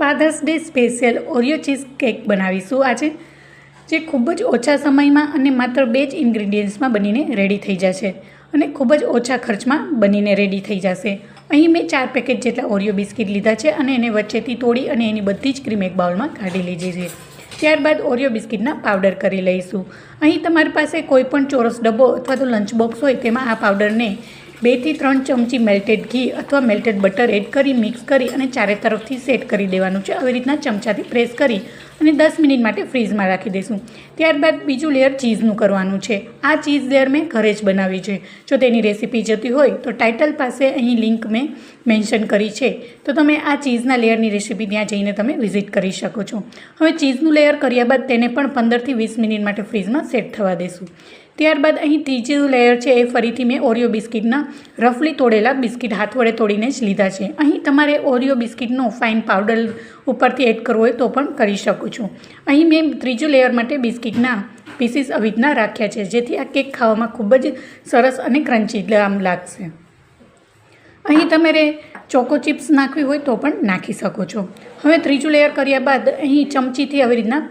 Fathers Day special Oreo cheesecake બનાવીશું આજે, જે ખૂબ જ ઓછા સમયમાં અને માત્ર 2 જ ઇન્ગ્રીડિયન્ટ્સમાં બનીને રેડી થઈ જશે અને ખૂબ જ ઓછા ખર્ચમાં બનીને રેડી થઈ જશે. અહીં મેં 4 પેકેટ જેટલા ઓરિયો બિસ્કિટ લીધા છે અને એને વચ્ચેથી તોડી અને એની બધી જ ક્રીમ એક બાઉલમાં કાઢી લીધી છે. ત્યારબાદ ઓરિયો બિસ્કિટના પાવડર કરી લઈશું. અહીં તમારી પાસે કોઈ પણ ચોરસ ડબ્બો અથવા તો લંચ બોક્સ હોય તેમાં આ પાવડરને 2 થી 3 ચમચી મેલ્ટેડ ઘી અથવા મેલ્ટેડ બટર એડ કરી મિક્સ કરી અને ચારે તરફથી સેટ કરી દેવાનું છે. આવી રીતના ચમચાથી પ્રેસ કરી અને 10 મિનિટ માટે ફ્રીઝમાં રાખી દઈશું. ત્યારબાદ બીજું લેયર ચીઝનું કરવાનું છે. આ ચીઝ લેયર મેં ઘરે જ બનાવી છે. જો તેની રેસીપી જોઈતી હોય તો ટાઇટલ પાસે અહીં લિંક મેં મેન્શન કરી છે, તો તમે આ ચીઝના લેયરની રેસીપી ત્યાં જઈને તમે વિઝિટ કરી શકો છો. હવે ચીઝનું લેયર કર્યા બાદ તેને પણ 15 થી 20 મિનિટ માટે ફ્રીઝમાં સેટ થવા દેશું. ત્યારબાદ અહીં ત્રીજું લેયર છે એ ફરીથી મેં ઓરિયો બિસ્કિટના રફલી તોડેલા બિસ્કિટ હાથ વડે તોડીને જ લીધા છે. અહીં તમારે ઓરિયો બિસ્કિટનો ફાઇન પાવડર ઉપરથી એડ કરવો હોય તો પણ કરી શકો છો. અહીં મેં ત્રીજું લેયર માટે બિસ્કિટના પીસીસ આવી રીતના રાખ્યા છે, જેથી આ કેક ખાવામાં ખૂબ જ સરસ અને ક્રન્ચી લાગશે. અહીં તમારે ચોકો ચિપ્સ નાખવી હોય તો પણ નાખી શકો છો. હવે ત્રીજું લેયર કર્યા બાદ અહીં ચમચીથી આવી રીતના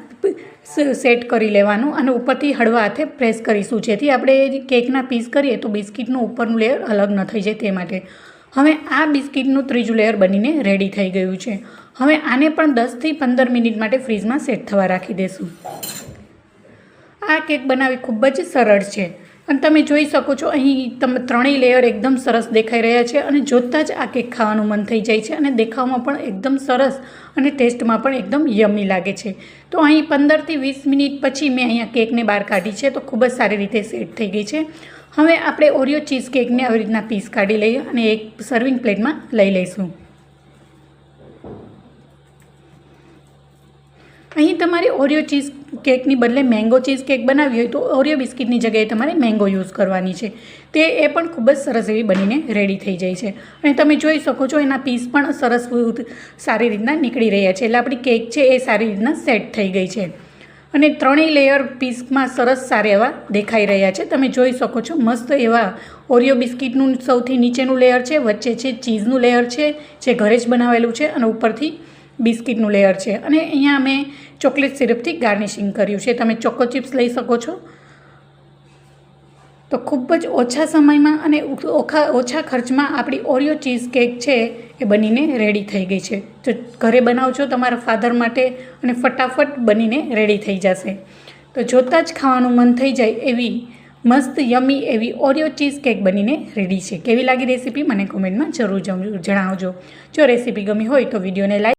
સેટ કરી લેવાનું અને ઉપરથી હળવા હાથે પ્રેસ કરીશું, જેથી આપણે કેકના પીસ કરીએ તો બિસ્કિટનું ઉપરનું લેયર અલગ ન થઈ જાય તે માટે. હવે આ બિસ્કિટનું ત્રીજું લેયર બનીને રેડી થઈ ગયું છે. હવે આને પણ 10 થી 15 મિનિટ માટે ફ્રીઝમાં સેટ થવા રાખી દઈશું. આ કેક બનાવવી ખૂબ જ સરળ છે અને તમે જોઈ શકો છો અહીં તમે ત્રણેય લેયર એકદમ સરસ દેખાઈ રહ્યા છે અને જોતાં જ આ કેક ખાવાનું મન થઈ જાય છે અને દેખાવમાં પણ એકદમ સરસ અને ટેસ્ટમાં પણ એકદમ યમ્મી લાગે છે. તો અહીં 15 થી 20 મિનિટ પછી મેં અહીંયા કેકને બહાર કાઢી છે, તો ખૂબ જ સારી રીતે સેટ થઈ ગઈ છે. હવે આપણે ઓરિયો ચીઝ કેકને આવી રીતના પીસ કાઢી લઈએ અને એક સર્વિંગ પ્લેટમાં લઈ લઈશું. અહીં તમારે ઓરિયો ચીઝ કેકની બદલે મેંગો ચીઝ કેક બનાવવી હોય તો ઓરિયો બિસ્કિટની જગ્યાએ તમારે મેંગો યુઝ કરવાની છે. તે એ પણ ખૂબ જ સરસ એવી બનીને રેડી થઈ જાય છે અને તમે જોઈ શકો છો એના પીસ પણ સરસ સારી રીતના નીકળી રહ્યા છે. એટલે આપણી કેક છે એ સારી રીતના સેટ થઈ ગઈ છે અને ત્રણેય લેયર પીસમાં સરસ સારા એવા દેખાઈ રહ્યા છે. તમે જોઈ શકો છો મસ્ત એવા ઓરિયો બિસ્કિટનું સૌથી નીચેનું લેયર છે, વચ્ચે છે ચીઝનું લેયર છે જે ઘરે જ બનાવેલું છે અને ઉપરથી બિસ્કિટનું લેયર છે અને અહીંયા મેં ચોકલેટ સિરપથી ગાર્નિશિંગ કર્યું છે. તમે ચોકો ચિપ્સ લઈ શકો છો. તો ખૂબ જ ઓછા સમયમાં અને ઓછા ખર્ચમાં આપણી ઓરિયો ચીઝ કેક છે એ બનીને રેડી થઈ ગઈ છે. તો ઘરે બનાવજો તમારા ફાધર માટે અને ફટાફટ બનીને રેડી થઈ જશે. તો જોતાં જ ખાવાનું મન થઈ જાય એવી મસ્ત યમી એવી ઓરિયો ચીઝ કેક બનીને રેડી છે. કેવી લાગી રેસીપી મને કોમેન્ટમાં જરૂર જણાવજો. જો રેસીપી ગમી હોય તો વિડીયોને લાઈક